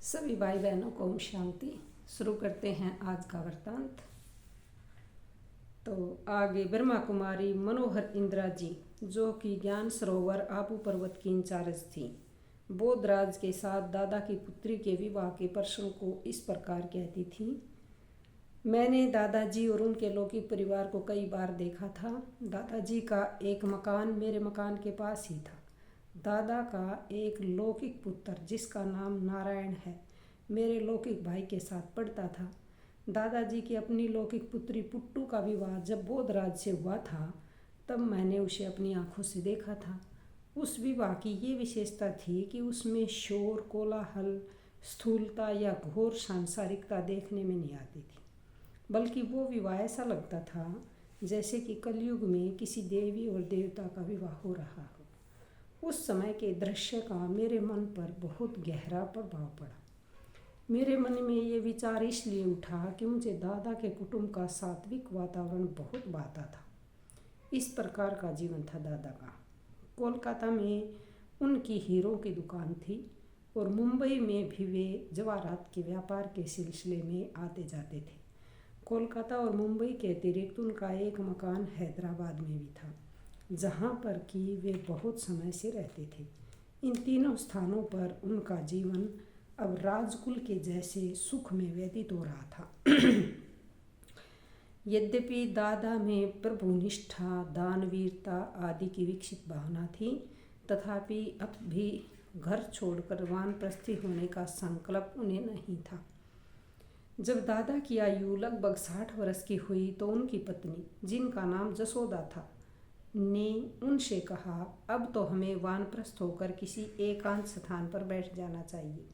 सभी भाई बहनों को ओम शांति। शुरू करते हैं आज का वृत्तांत। तो आगे ब्रह्मा कुमारी मनोहर इंदिरा जी, जो कि ज्ञान सरोवर आबू पर्वत की इंचार्ज थी, बोधराज के साथ दादा की पुत्री के विवाह के प्रश्न को इस प्रकार कहती थी। मैंने दादाजी और उनके लौकिक परिवार को कई बार देखा था। दादाजी का एक मकान मेरे मकान के पास ही था। दादा का एक लौकिक पुत्र जिसका नाम नारायण है, मेरे लौकिक भाई के साथ पढ़ता था। दादाजी की अपनी लौकिक पुत्री पुट्टू का विवाह जब बोधराज से हुआ था, तब मैंने उसे अपनी आंखों से देखा था। उस विवाह की ये विशेषता थी कि उसमें शोर, कोलाहल, स्थूलता या घोर सांसारिकता देखने में नहीं आती थी, बल्कि वो विवाह ऐसा लगता था जैसे कि कलयुग में किसी देवी और देवता का विवाह हो रहा हो। उस समय के दृश्य का मेरे मन पर बहुत गहरा प्रभाव पड़ा। मेरे मन में ये विचार इसलिए उठा कि मुझे दादा के कुटुंब का सात्विक वातावरण बहुत भाता था। इस प्रकार का जीवन था दादा का। कोलकाता में उनकी हीरों की दुकान थी और मुंबई में भी वे जवाहरात के व्यापार के सिलसिले में आते जाते थे। कोलकाता और मुंबई के अतिरिक्त उनका एक मकान हैदराबाद में भी था, जहाँ पर कि वे बहुत समय से रहते थे। इन तीनों स्थानों पर उनका जीवन अब राजकुल के जैसे सुख में व्यतीत हो रहा था। यद्यपि दादा में प्रभुनिष्ठा, दानवीरता आदि की विकसित भावना थी, तथापि अब भी घर छोड़कर वानप्रस्थी होने का संकल्प उन्हें नहीं था। जब दादा की आयु लगभग 60 वर्ष की हुई तो उनकी पत्नी, जिनका नाम जसोदा था, ने उनसे कहा, अब तो हमें वानप्रस्थ होकर किसी एकांत स्थान पर बैठ जाना चाहिए।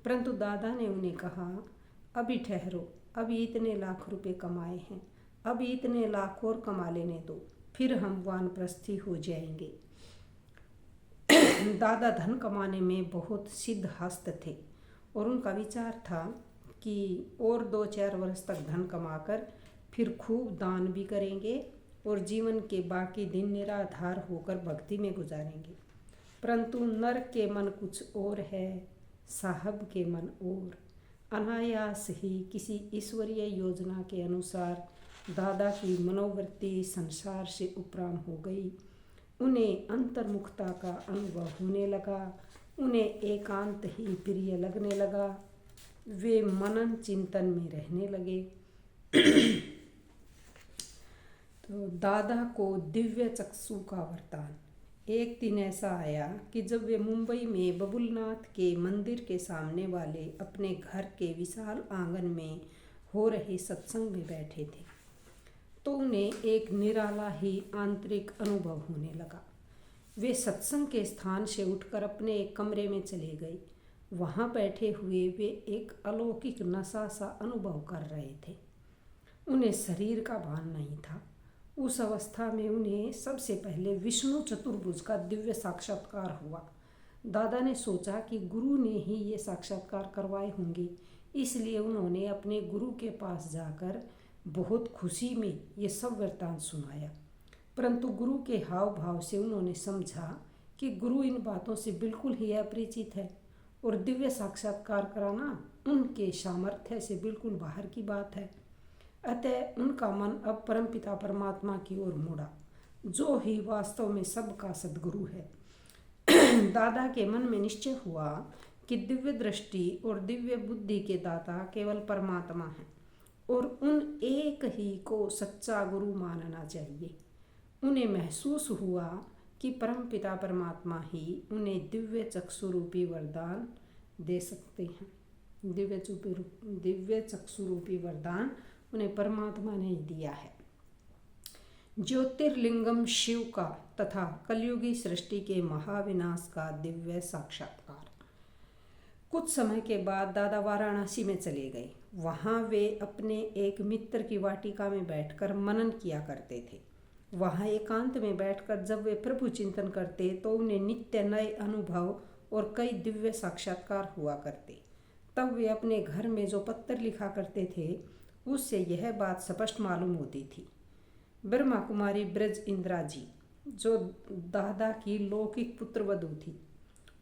परंतु दादा ने उन्हें कहा, अभी ठहरो, अभी इतने लाख रुपए कमाए हैं, अभी इतने लाख और कमा लेने दो, फिर हम वानप्रस्थी हो जाएंगे। दादा धन कमाने में बहुत सिद्धहस्त थे और उनका विचार था कि और 2-4 वर्ष तक धन कमाकर फिर खूब दान भी करेंगे और जीवन के बाकी दिन निराधार होकर भक्ति में गुजारेंगे। परंतु नर के मन कुछ और है, साहब के मन और। अनायास ही किसी ईश्वरीय योजना के अनुसार दादा की मनोवृत्ति संसार से उपराम हो गई। उन्हें अंतर्मुखता का अनुभव होने लगा, उन्हें एकांत ही प्रिय लगने लगा। वे मनन चिंतन में रहने लगे। तो दादा को दिव्य चक्षु का वरदान। एक दिन ऐसा आया कि जब वे मुंबई में बबुलनाथ के मंदिर के सामने वाले अपने घर के विशाल आंगन में हो रहे सत्संग में बैठे थे, तो उन्हें एक निराला ही आंतरिक अनुभव होने लगा। वे सत्संग के स्थान से उठकर अपने एक कमरे में चले गए। वहाँ बैठे हुए वे एक अलौकिक नशा सा अनुभव कर रहे थे। उन्हें शरीर का भान नहीं था। उस अवस्था में उन्हें सबसे पहले विष्णु चतुर्भुज का दिव्य साक्षात्कार हुआ। दादा ने सोचा कि गुरु ने ही ये साक्षात्कार करवाए होंगे, इसलिए उन्होंने अपने गुरु के पास जाकर बहुत खुशी में ये सब वृत्तांत सुनाया। परंतु गुरु के हाव भाव से उन्होंने समझा कि गुरु इन बातों से बिल्कुल ही अपरिचित है और दिव्य साक्षात्कार कराना उनके सामर्थ्य से बिल्कुल बाहर की बात है। अतः उनका मन अब परमपिता परमात्मा की ओर मुड़ा, जो ही वास्तव में सबका सद्गुरु है। दादा के मन में निश्चय हुआ कि दिव्य दृष्टि और दिव्य बुद्धि के दाता केवल परमात्मा हैं और उन एक ही को सच्चा गुरु मानना चाहिए। उन्हें महसूस हुआ कि परमपिता परमात्मा ही उन्हें दिव्य चक्षु रूपी वरदान दे सकते हैं। दिव्य चक्षु रूपी वरदान उन्हें परमात्मा ने दिया है। ज्योतिर्लिंगम शिव का तथा कलयुगी सृष्टि के महाविनाश का दिव्य साक्षात्कार। कुछ समय के बाद दादा वाराणसी में चले गए। वहाँ वे अपने एक मित्र की वाटिका में बैठकर मनन किया करते थे। वहाँ एकांत में बैठकर जब वे प्रभु चिंतन करते तो उन्हें नित्य नए अनुभव और कई दिव्य साक्षात्कार हुआ करते। तब वे अपने घर में जो पत्र लिखा करते थे, उससे यह बात स्पष्ट मालूम होती थी। ब्रह्मा कुमारी ब्रज इंदिरा जी, जो दादा की लौकिक पुत्रवधू थी,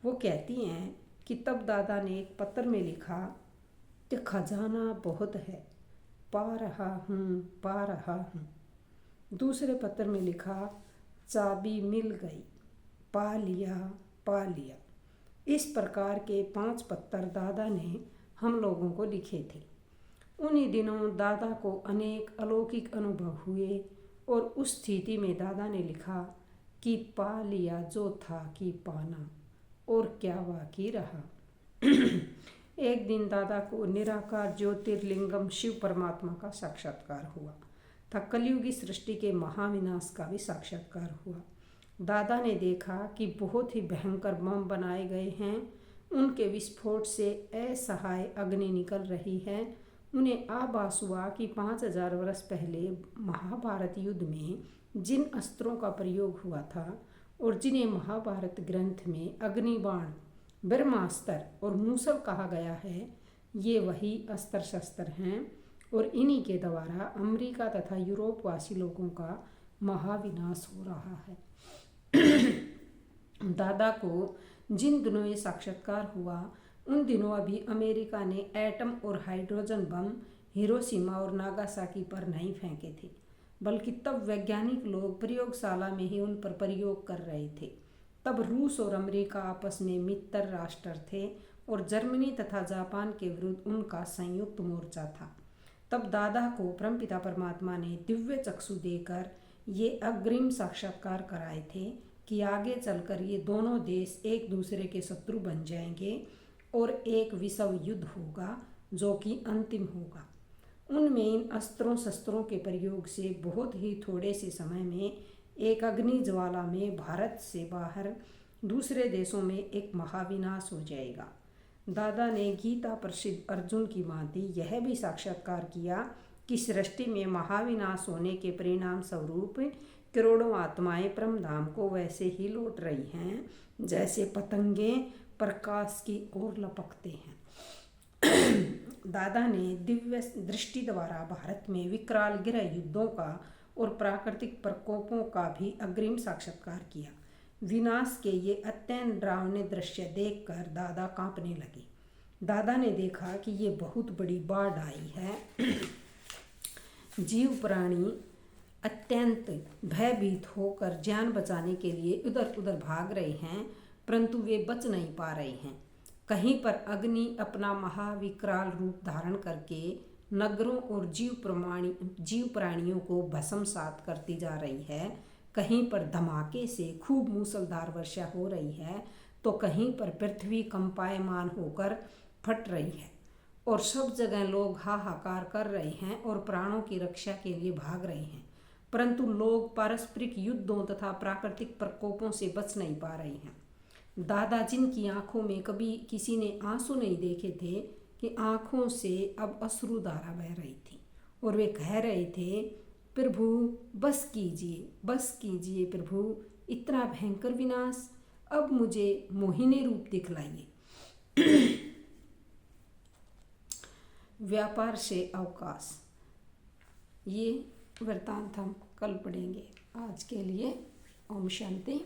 वो कहती हैं कि तब दादा ने एक पत्र में लिखा कि खजाना बहुत है, पा रहा हूँ। दूसरे पत्र में लिखा चाबी मिल गई, पा लिया। इस प्रकार के 5 पत्र दादा ने हम लोगों को लिखे थे। उन्हीं दिनों दादा को अनेक अलौकिक अनुभव हुए और उस स्थिति में दादा ने लिखा कि पा लिया जो था कि पाना, और क्या बाकी रहा। एक दिन दादा को निराकार ज्योतिर्लिंगम शिव परमात्मा का साक्षात्कार हुआ था। कलयुगी सृष्टि के महाविनाश का भी साक्षात्कार हुआ। दादा ने देखा कि बहुत ही भयंकर बम बनाए गए हैं, उनके विस्फोट से असहाय अग्नि निकल रही है। उन्हें आभास हुआ कि 5000 वर्ष पहले महाभारत युद्ध में जिन अस्त्रों का प्रयोग हुआ था और जिन्हें महाभारत ग्रंथ में अग्निबाण, ब्रह्मास्त्र और मूसल कहा गया है, ये वही अस्त्र शस्त्र हैं और इन्हीं के द्वारा अमेरिका तथा यूरोप वासी लोगों का महाविनाश हो रहा है। दादा को जिन दिनों ये साक्षात्कार हुआ उन दिनों अभी अमेरिका ने एटम और हाइड्रोजन बम हिरोशिमा और नागासाकी पर नहीं फेंके थे, बल्कि तब वैज्ञानिक लोग प्रयोगशाला में ही उन पर प्रयोग कर रहे थे। तब रूस और अमेरिका आपस में मित्र राष्ट्र थे और जर्मनी तथा जापान के विरुद्ध उनका संयुक्त मोर्चा था। तब दादा को परमपिता परमात्मा ने दिव्य चक्षु देकर ये अग्रिम साक्षात्कार कराए थे कि आगे चलकर ये दोनों देश एक दूसरे के शत्रु बन जाएंगे और एक विश्व युद्ध होगा जो कि अंतिम होगा। उनमें इन अस्त्रों शस्त्रों के प्रयोग से बहुत ही थोड़े से समय में एक अग्नि ज्वाला में भारत से बाहर दूसरे देशों में एक महाविनाश हो जाएगा। दादा ने गीता प्रसिद्ध अर्जुन की भांति यह भी साक्षात्कार किया कि सृष्टि में महाविनाश होने के परिणाम स्वरूप करोड़ों आत्माएं परमधाम को वैसे ही लौट रही हैं जैसे पतंगे प्रकाश की ओर लपकते हैं। दादा ने दिव्य दृष्टि द्वारा भारत में विकराल गृह युद्धों का और प्राकृतिक प्रकोपों का भी अग्रिम साक्षात्कार किया। विनाश के ये अत्यंत डरावने दृश्य देखकर दादा कांपने लगे। दादा ने देखा कि ये बहुत बड़ी बाढ़ आई है। जीव प्राणी अत्यंत भयभीत होकर जान बचाने के लिए इधर उधर भाग रहे हैं, परंतु वे बच नहीं पा रहे हैं। कहीं पर अग्नि अपना महाविकराल रूप धारण करके नगरों और जीव प्राणियों को भस्मसात करती जा रही है। कहीं पर धमाके से खूब मूसलधार वर्षा हो रही है तो कहीं पर पृथ्वी कंपायमान होकर फट रही है और सब जगह लोग हाहाकार कर रहे हैं और प्राणों की रक्षा के लिए भाग रहे हैं, परंतु लोग पारस्परिक युद्धों तथा प्राकृतिक प्रकोपों से बच नहीं पा रहे हैं। दादा जिनकी आंखों में कभी किसी ने आंसू नहीं देखे थे कि आंखों से अब अश्रुधारा बह रही थी और वे कह रहे थे, प्रभु बस कीजिए प्रभु, इतना भयंकर विनाश, अब मुझे मोहिनी रूप दिखलाइए। व्यापार से अवकाश, ये वृत्तांत हम कल पढ़ेंगे। आज के लिए ओम शांति।